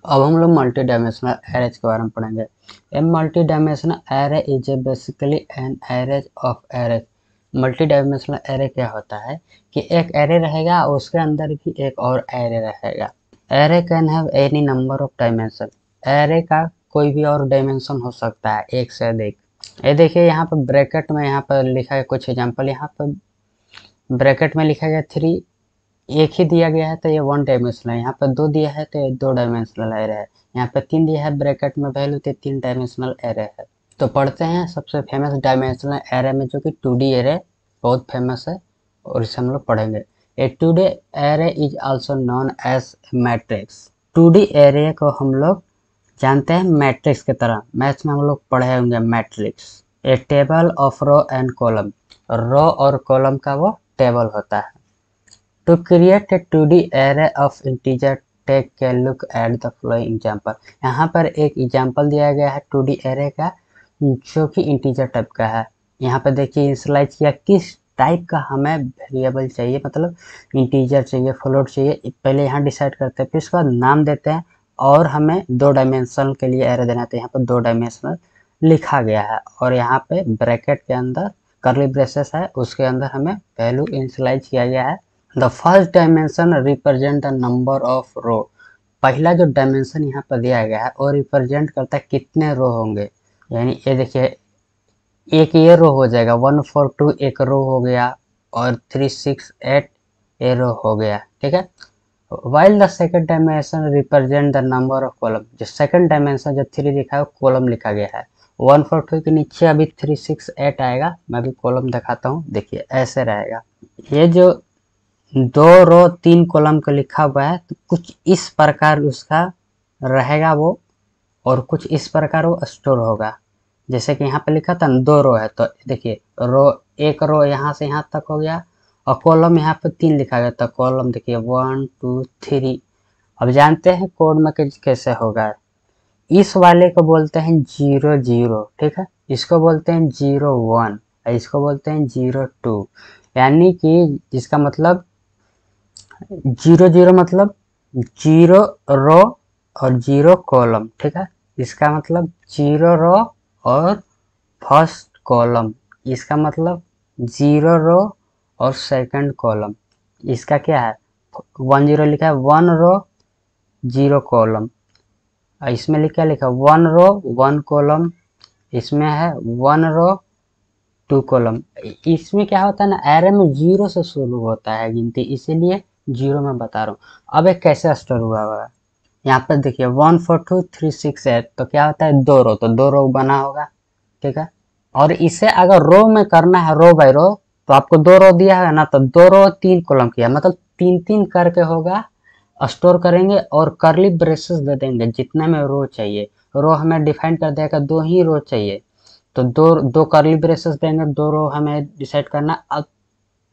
अब हम लोग मल्टी डायमेंशनल एरेज के बारे में पढ़ेंगे। A multi dimensional array is a basically an arrays of arrays. Multi dimensional array क्या होता है कि एक एरे रहेगा और उसके अंदर भी एक और एरे रहेगा। Array can have any number of dimension. Array का कोई भी और डायमेंशन हो सकता है, एक से अधिक। ये देखिए यहाँ पर ब्रैकेट में यहाँ पर लिखा है कुछ एग्जाम्पल। यहाँ पर ब्रैकेट में लिखा गया 3, एक ही दिया गया है तो ये 1 डायमेंशनल है। यहाँ पर 2 दिया है तो ये 2 डायमेंशनल एरे है। यहाँ पर 3 दिया है ब्रैकेट में वैल्यू तो 3 डायमेंशनल एरे है। तो पढ़ते हैं सबसे फेमस डायमेंशनल एरे में, जो कि 2D एरे बहुत फेमस है और इसे हम लोग पढ़ेंगे। A 2D array is also known as matrix. 2D array को हम लोग जानते हैं मैट्रिक्स की तरह। मैथ्स में हम लोग पढ़े होंगे matrix. A table of row and column. Row और कॉलम का वो टेबल होता है। To create a 2D array of integer, take a look at the following example। यहाँ पर एक एग्जाम्पल दिया गया है 2D array का, जो कि इंटीजर टाइप का है। यहाँ पर देखिए इनिशियलाइज किया किस टाइप का हमें वेरिएबल चाहिए, मतलब इंटीजर चाहिए, फ्लोट चाहिए। पहले यहाँ डिसाइड करते हैं, फिर उसके बाद नाम देते हैं और हमें 2 डायमेंशनल के लिए एरे देना है। तो यहाँ पर 2 डायमेंशनल लिखा गया है और यहाँ पे ब्रैकेट के अंदर कर्ली ब्रेसेस है, उसके अंदर हमें वैल्यू इनिशियलाइज किया गया है। The first dimension represent the number of row. पहला जो डायमेंशन यहाँ पर दिया गया है वो रिप्रेजेंट करता है कितने रो होंगे। यानी ये देखिए एक ये रो हो जाएगा, 1 4 2 एक रो हो गया और 3 6 8 ए रो हो गया, ठीक है। While the second dimension represent the number of column. जो सेकंड डायमेंशन जो 3 लिखा है वो कॉलम लिखा गया है। 1 4 2 के नीचे अभी 3 6 8 आएगा। मैं भी कॉलम दिखाता हूँ, देखिए ऐसे रहेगा। ये जो 2 रो 3 कॉलम का लिखा हुआ है तो कुछ इस प्रकार उसका रहेगा वो, और कुछ इस प्रकार वो स्टोर होगा। जैसे कि यहाँ पे लिखा था 2 रो है तो देखिए रो, एक रो यहाँ से यहाँ तक हो गया और कॉलम यहाँ पे 3 लिखा गया तो कॉलम देखिए 1 2 3। अब जानते हैं कोड में कैसे होगा। इस वाले को बोलते हैं 0 0, ठीक है। इसको बोलते हैं 0 1 और इसको बोलते हैं 0 2। यानी कि जिसका मतलब 0 0 मतलब 0 रो और 0 कॉलम, ठीक है। इसका मतलब 0 रो और फर्स्ट कॉलम। इसका मतलब 0 रो और सेकंड कॉलम। इसका क्या है 1 0 लिखा है, 1 रो 0 कॉलम। इसमें लिखा 1 रो 1 कॉलम। इसमें है 1 रो 2 कॉलम। इसमें क्या होता है ना, एरे में 0 से शुरू होता है गिनती, इसीलिए 0 में बता रहा हूँ। अब एक कैसे स्टोर हुआ हुआ है, यहाँ पर देखिए 1 4 2 3 6 8 तो क्या होता है 2 रो, तो 2 रो बना होगा, ठीक है। और इसे अगर रो में करना है, रो बाय रो, तो आपको 2 रो दिया है ना, तो 2 रो 3 कॉलम किया, मतलब 3 3 करके होगा। स्टोर करेंगे और कर्ली ब्रेसेस दे देंगे जितने में रो चाहिए। रो हमें डिफाइन कर देगा 2 ही रो चाहिए तो 2 कर्ली ब्रेसेस देंगे, 2 रो हमें डिसाइड करना। अब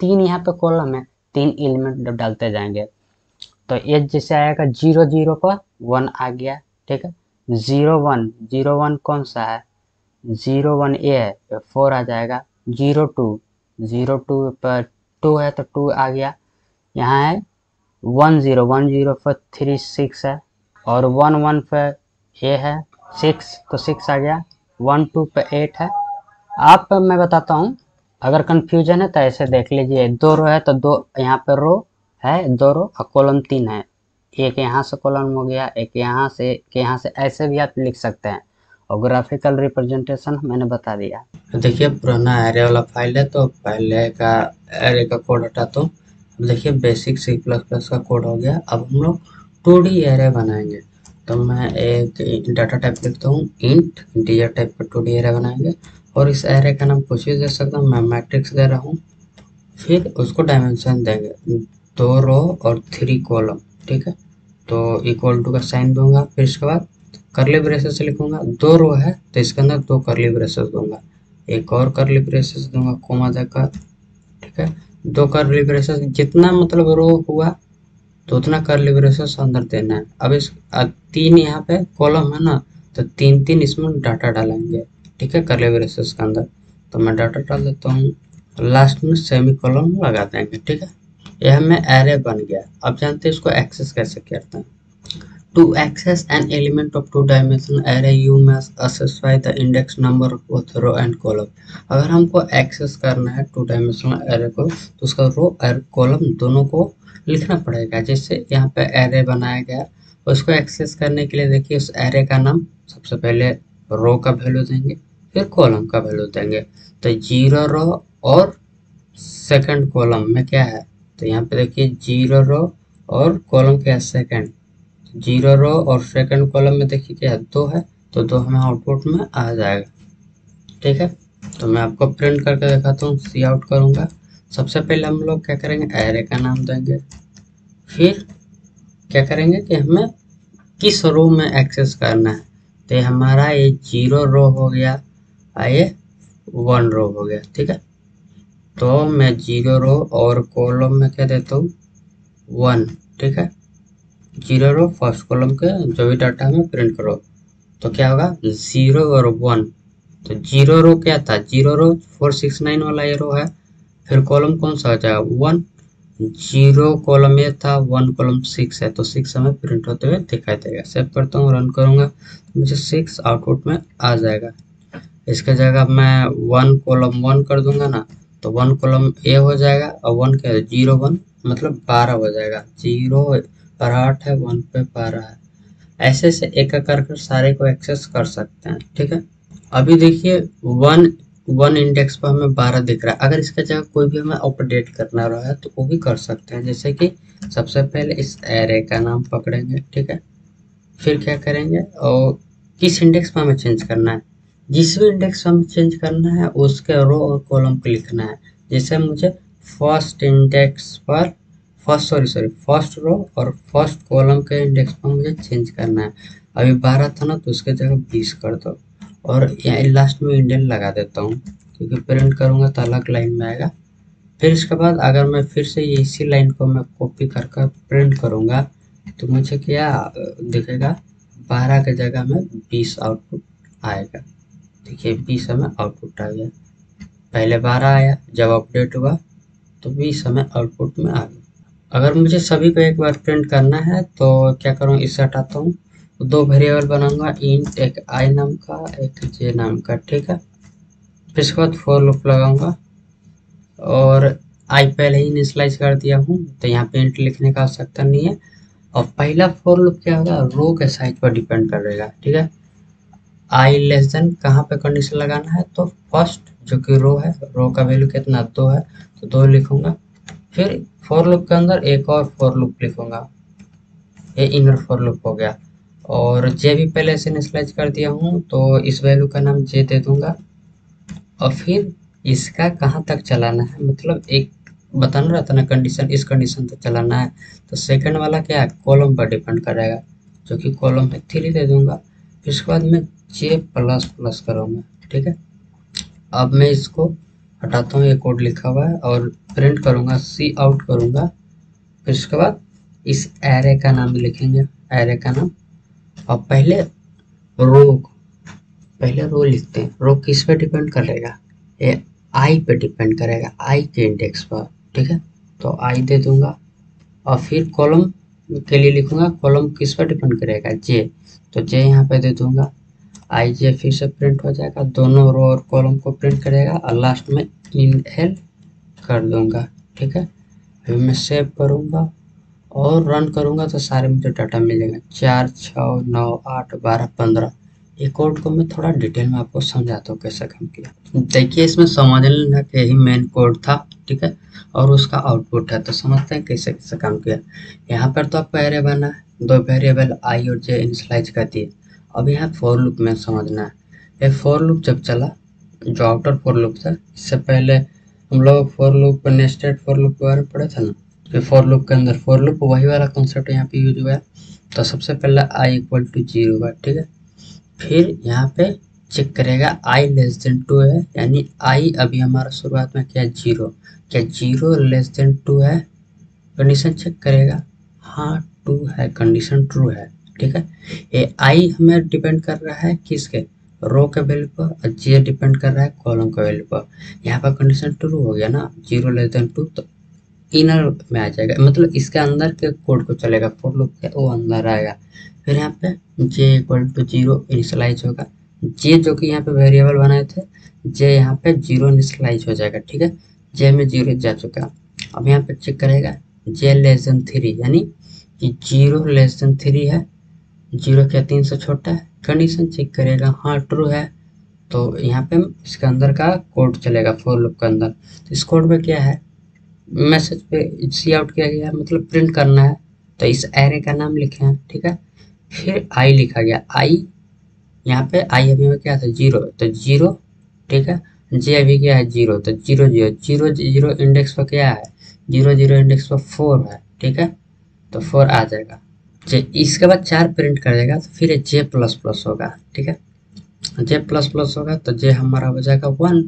3 यहाँ पे कॉलम है, 3 एलिमेंट डालते जाएंगे तो ये जैसे आएगा 0 0 पर 1 आ गया, ठीक है। 0 1 0 1 कौन सा है, 0 1 ए है तो 4 आ जाएगा। 0 2 पर 2 है तो 2 आ गया। यहाँ है 1 0 पर 3 6 है और 1 1 पर ए है 6 तो 6 आ गया। 1 2 पर 8 है। आप मैं बताता हूँ, अगर कंफ्यूजन है तो ऐसे देख लीजिए, 2 रो है तो 2 यहाँ पर रो है, 2 रो और कॉलम 3 है। एक यहाँ से कॉलम हो गया, एक यहाँ से, यहाँ से, ऐसे भी आप लिख सकते हैं। और ग्राफिकल रिप्रेजेंटेशन मैंने बता दिया। देखिए पुराना एरे वाला फाइल है तो पहले का एरे का कोड हटाता हूँ। देखिए बेसिक C++ का कोड हो गया। अब हम लोग 2D एरे बनाएंगे। तो मैं एक डाटा टाइप लिखता हूँ इंट, इंटीजर टाइप का 2D एरे बनाएंगे और इस एरे का नाम कुछ भी दे सकता हूँ, मैं मैट्रिक्स दे रहा हूँ। फिर उसको डायमेंशन देंगे 2 रो और 3 कॉलम, ठीक है। तो इक्वल टू का साइन दूंगा, फिर इसके बाद कर्ली ब्रेसेस लिखूंगा। 2 रो है तो इसके अंदर 2 कर्ली ब्रेसेस दूंगा, एक और कर्ली ब्रेसेस दूंगा कोमा देकर, ठीक है। 2 कर्ली ब्रेसेस, जितना मतलब रो हुआ तो उतना कर्ली ब्रेसेस अंदर देना है। अब इस 3 यहाँ पे कॉलम है ना, तो 3 3 इसमें डाटा डालेंगे, ठीक है, कर्ली ब्रेसेस के अंदर। तो मैं डाटा डाल देता हूँ, लास्ट में सेमी कॉलम लगा देंगे, ठीक है। यह हमें एरे बन गया। अब जानते हैं इसको एक्सेस कैसे करते हैं। To access an element of two-dimensional array, you must specify the index number of both row and column. अगर हमको एक्सेस करना है टू डायमेंशनल एरे को तो उसका रो और कॉलम दोनों को लिखना पड़ेगा। जैसे यहाँ पे एरे बनाया गया, उसको एक्सेस करने के लिए देखिए उस एरे का नाम सबसे पहले रो का वैल्यू देंगे, फिर कॉलम का वैल्यू देंगे। तो 0 रो और सेकंड कॉलम में क्या है, तो यहाँ पे देखिए 0 रो और कॉलम क्या है सेकंड, 0 रो और सेकंड कॉलम में देखिए क्या है 2 है, तो 2 हमें आउटपुट में आ जाएगा। ठीक है, तो मैं आपको प्रिंट करके दिखाता हूँ। सी आउट करूँगा, सबसे पहले हम लोग क्या करेंगे, एरे का नाम देंगे, फिर क्या करेंगे कि हमें किस रो में एक्सेस करना है। तो ये हमारा ये 0 रो हो गया, ये 1 रो हो गया। ठीक है, तो मैं 0 रो और कॉलम में क्या देता हूँ 1। ठीक है, 0 रो फर्स्ट कॉलम के जो भी डाटा हमें प्रिंट करो, तो क्या होगा 0 और 1। तो 0 रो क्या था, 0 रो 469 वाला ये रो है, फिर कॉलम कौन सा हो जाएगा 1, 0 कॉलम ये था, 1 कॉलम 6 है, तो 6 हमें प्रिंट होते हुए दिखाई देगा। सेव करता हूँ, रन करूँगा तो मुझे 6 आउटपुट में आ जाएगा। इसके जगह मैं 1 कॉलम 1 कर दूंगा ना, तो 1 कॉलम ए हो जाएगा और 1 क्या है 0 1 मतलब 12 हो जाएगा। 0 पर 8 है, 1 पे 12 है। ऐसे से एक एक कर सारे को एक्सेस कर सकते हैं। ठीक है, अभी देखिए 1 इंडेक्स पर हमें 12 दिख रहा है। अगर इसका जगह कोई भी हमें अपडेट करना रहा है तो वो भी कर सकते हैं। जैसे कि सबसे पहले इस एरे का नाम पकड़ेंगे, ठीक है, फिर क्या करेंगे और किस इंडेक्स पर हमें चेंज करना है, जिस भी इंडेक्स पर हमें चेंज करना है उसके रो और कॉलम को लिखना है। जैसे मुझे फर्स्ट इंडेक्स पर फर्स्ट रो और फर्स्ट कॉलम के इंडेक्स पर मुझे चेंज करना है। अभी 12 था ना, तो उसके जगह 20 कर दो और यहाँ लास्ट में इंडेंट लगा देता हूँ, क्योंकि प्रिंट करूँगा तो अलग लाइन में आएगा। फिर इसके बाद अगर मैं फिर से इसी लाइन को मैं कॉपी कर कर प्रिंट करूँगा तो मुझे क्या दिखेगा, 12 की जगह में 20 आउटपुट आएगा। देखिए 20 हमें आउटपुट आ गया, पहले 12 आया, जब अपडेट हुआ तो 20 हमें आउटपुट में आ गया। अगर मुझे सभी को एक बार प्रिंट करना है तो क्या करूँ, इससे हटाता हूँ, तो 2 वेरिएबल बनाऊंगा, इंट एक आई नाम का एक जे नाम का। ठीक है, फिर इसके बाद फॉर लूप लगाऊंगा और आई पहले ही इनिशियलाइज कर दिया हूँ, तो यहाँ पे इंट लिखने का आवश्यकता नहीं है। और पहला फॉर लूप क्या होगा, रो के साइज पर डिपेंड करेगा। ठीक है, आई लेस देन कहाँ पे कंडीशन लगाना है, तो फर्स्ट जो कि रो है, रो का वैल्यू कितना 2 है, तो 2 लिखूंगा। फिर फॉर लूप के अंदर एक और फॉर लूप लिखूंगा, ये इनर फॉर लूप हो गया। और जे भी पहले से इनिशियलाइज कर दिया हूँ, तो इस वैल्यू का नाम जे दे दूंगा। और फिर इसका कहाँ तक चलाना है, मतलब एक बताना रहता ना कंडीशन, इस कंडीशन तक चलाना है। तो सेकंड वाला क्या है, कॉलम पर डिपेंड करेगा, जो कि कॉलम है 3 दे दूंगा। फिर उसके बाद मैं जे प्लस प्लस करूँगा। ठीक है, अब मैं इसको हटाता हूँ, ये कोड लिखा हुआ है, और प्रिंट करूँगा, सी आउट करूँगा। फिर उसके बाद इस एरे का नाम लिखेंगे, एरे का नाम, और पहले रो लिखते हैं। रो किस पे डिपेंड करेगा, ये आई पे डिपेंड करेगा, आई के इंडेक्स पर। ठीक है, तो आई दे दूंगा। और फिर कॉलम के लिए लिखूंगा, कॉलम किस पर डिपेंड करेगा, जे, तो जे यहाँ पे दे दूंगा। आई जे फिर से प्रिंट हो जाएगा, दोनों रो और कॉलम को प्रिंट करेगा, और लास्ट में इन एल कर दूंगा। ठीक है, फिर मैं सेव करूंगा और रन करूंगा तो सारे मुझे डाटा मिलेगा, 4 6 9 8 12 15। ये कोड को मैं थोड़ा डिटेल में आपको समझाता हूँ कैसे काम किया। देखिए इसमें समझ लेना कि यही मेन कोड था। ठीक है, और उसका आउटपुट है, तो समझते हैं कैसे कैसे काम किया। यहाँ पर तो आपको एरे बना है, 2 वेरिएबल आई और जे इनिशियलाइज कर दिए। अब यहाँ फॉर लूप में समझना है। ये फॉर लूप जब चला, जो आउटर फॉर लूप था, इससे पहले हम लोग for loop nested for loop के बारे में पढ़े थे ना, कि फॉर लूप के अंदर फॉर लूप वही वाला कॉन्सेप्ट यहाँ पे यूज हुआ है। तो सबसे पहले आई इक्वल टू 0 हुआ। ठीक है, फिर यहाँ पे चेक करेगा आई लेस देन 2 है, यानी आई अभी हमारा शुरुआत में क्या 0, क्या 0 लेस देन 2 है, कंडीशन चेक करेगा, हाँ 2 है, कंडीशन ट्रू है। ठीक है, ये आई हमें डिपेंड कर रहा है किसके, रो के वैल्यू पर, और जे डिपेंड कर रहा है कॉलम के वैल्यू पर। यहाँ पर कंडीशन ट्रू हो गया ना, 0 लेस देन 2, तो इनर में आ जाएगा, मतलब इसके अंदर के कोड को चलेगा, फॉर लूप के वो अंदर आएगा। फिर यहाँ पे जे इक्वल टू 0 इनिशलाइज होगा, जे जो कि यहाँ पे वेरिएबल बनाए थे, जे यहाँ पे 0 इनिशलाइज हो जाएगा, ठीक है। जे में 0 जा चुका। अब यहाँ पे चेक करेगा जे लेस देन 3, यानी कि 0 लेस देन 3 है, 0 क्या 3 से छोटा है, कंडीशन चेक करेगा, हाँ ट्रू है, तो यहाँ पे इसके अंदर का कोड चलेगा फॉर लूप के अंदर। तो इस कोड में क्या है, मैसेज पे सी आउट किया गया है, मतलब प्रिंट करना है, तो इस एरे का नाम लिखे हैं, ठीक है। फिर आई लिखा गया, आई यहाँ पे आई अभी में क्या था 0, तो 0, ठीक है। जे अभी क्या है 0, तो 0 0 0 0 इंडेक्स पर क्या है 0 0 इंडेक्स पर 4 है, ठीक है, तो 4 आ जाएगा। जे इसके बाद 4 प्रिंट कर देगा, तो फिर जे प्लस प्लस होगा, ठीक है। जे प्लस प्लस होगा तो जे हमारा हो जाएगा 1,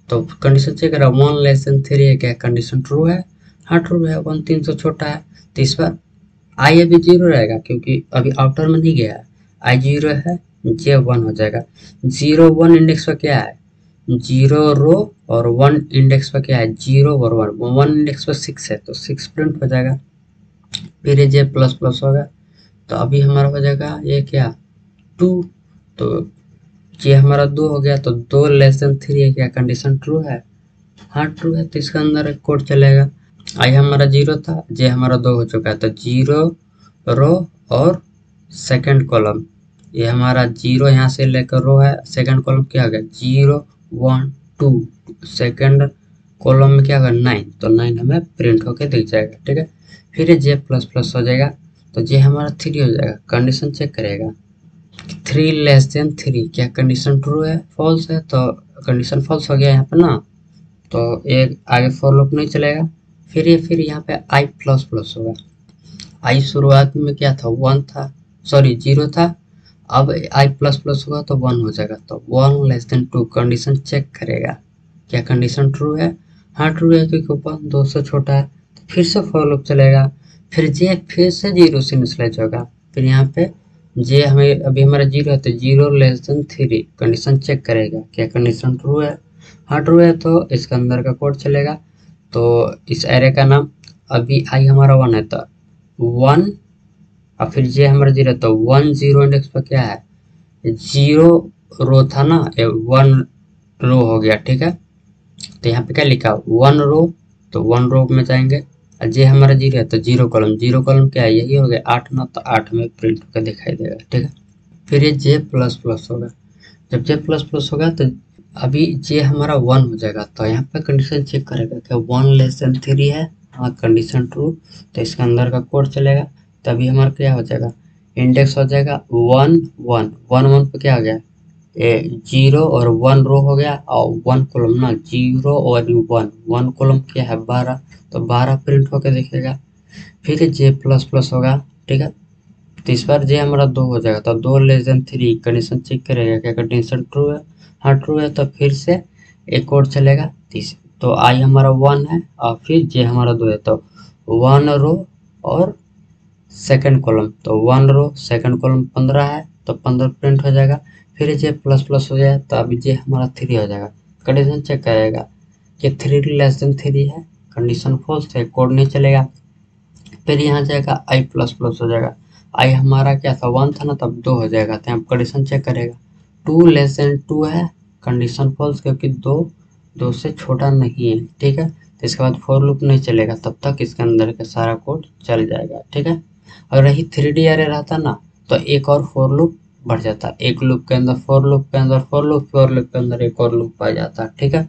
तो कंडीशन चेक करा 1 लेस देन 3 है क्या, कंडीशन ट्रू है, हाँ ट्रू है, 1 3 से छोटा है, तो इस बार आई अभी 0 रहेगा क्योंकि अभी आउटर में नहीं गया है, आई 0 है, जे 1 हो जाएगा। 0 1 इंडेक्स पर क्या है 0 रो, और 1 इंडेक्स पर क्या है 0 और 1, 1 इंडेक्स पर 6 है, तो 6 प्रिंट हो जाएगा। फिर ये जे प्लस प्लस होगा, तो अभी हमारा हो जाएगा ये क्या 2, तो जे हमारा 2 हो गया, तो 2 लेस देन 3 है क्या, कंडीशन ट्रू है, हाँ ट्रू है, तो इसका अंदर एक कोड चलेगा। आई हमारा 0 था, जे हमारा 2 हो चुका है, तो 0 रो और सेकंड कॉलम, ये हमारा 0 यहाँ से लेकर रो है, सेकंड कॉलम क्या हो गया 0 1 2, सेकंड कॉलम में क्या होगा 9, तो 9 हमें प्रिंट होके दिख जाएगा, ठीक है। फिर ये जे प्लस प्लस हो जाएगा, तो जे हमारा 3 हो जाएगा, कंडीशन चेक करेगा 3 लेस देन 3, क्या कंडीशन ट्रू है फॉल्स है, तो कंडीशन फॉल्स हो गया यहाँ पे ना, तो एक आगे फॉर लूप नहीं चलेगा। फिर यहाँ पे आई प्लस प्लस होगा, आई शुरुआत में क्या था 1 था, सॉरी 0 था, अब आई प्लस प्लस होगा तो 1 हो जाएगा, तो 1 लेस देन 2, कंडीशन चेक करेगा क्या कंडीशन ट्रू है, हाँ ट्रू है क्योंकि 1 2 से छोटा है, तो फिर से फॉर लूप चलेगा। फिर जे फिर से 0 से इनिशियलाइज होगा, फिर यहाँ पे जे हमें अभी हमारा 0 है, तो 0 लेस देन 3, कंडीशन चेक करेगा क्या कंडीशन ट्रू है, हाँ ट्रू है, तो इसके अंदर का कोड चलेगा। तो इस एरे का नाम अभी आई हमारा 1 है, तो 1, और फिर जे हमारा 0 है, तो 1 0 इंडेक्स पर क्या है 0 रो था ना, 1 रो हो गया, ठीक है। तो यहाँ पे क्या लिखा 1 रो, तो 1 रो में जाएंगे, और जे हमारा 0 है, तो 0 कॉलम, 0 कॉलम क्या है यही हो गया 8 ना, तो 8 में प्रिंट होकर दिखाई देगा, ठीक है। फिर ये जे प्लस प्लस होगा, जब जे प्लस प्लस होगा तो अभी जे हमारा 1 हो जाएगा, तो यहाँ पे कंडीशन चेक करेगा क्या 1 लेस देन 3 है, हाँ कंडीशन ट्रू, तो इसके अंदर का कोड चलेगा, तभी हमारा क्या हो जाएगा इंडेक्स हो जाएगा 1 1 1 1 पे क्या हो गया 0 और 1 रो हो गया, और 1 कॉलम ना 0 और 1 1 कॉलम क्या है 12, तो 12 प्रिंट होकर दिखेगा। फिर जे प्लस प्लस होगा, ठीक है, तो इस बार जे हमारा 2 हो जाएगा, तो 2 लेस देन 3, कंडीशन चेक करेगा क्या कंडीशन ट्रू है, हाँ ट्रू है, तो फिर से एक और चलेगा, तो आई हमारा 1 है, और फिर जे हमारा 2 है, तो 1 रो और सेकंड कॉलम, तो 1 रो सेकंड कॉलम 15 है, तो 15 प्रिंट हो जाएगा। फिर जे प्लस प्लस हो जाए, तो अभी जे हमारा 3 हो जाएगा, कंडीशन चेक करेगा कि 3 लेस देन 3 है, कंडीशन फॉल्स है, कोड नहीं चलेगा। फिर यहाँ जाएगा आई प्लस प्लस हो जाएगा, आई हमारा क्या था 1 था ना, तब 2 हो जाएगा, तो यहाँ कंडीशन चेक करेगा 2 लेस देन 2 है, कंडीशन फॉल्स क्योंकि 2 से छोटा नहीं है, ठीक है। तो इसके बाद फॉर लूप नहीं चलेगा, तब तक इसके अंदर का सारा कोड चल जाएगा, ठीक है। अगर रही 3D अरे रहता ना, तो एक और फॉर लूप बढ़ जाता, एक लूप के अंदर फॉर लूप के अंदर फॉर लूप के अंदर एक और लूप आ जाता, ठीक है।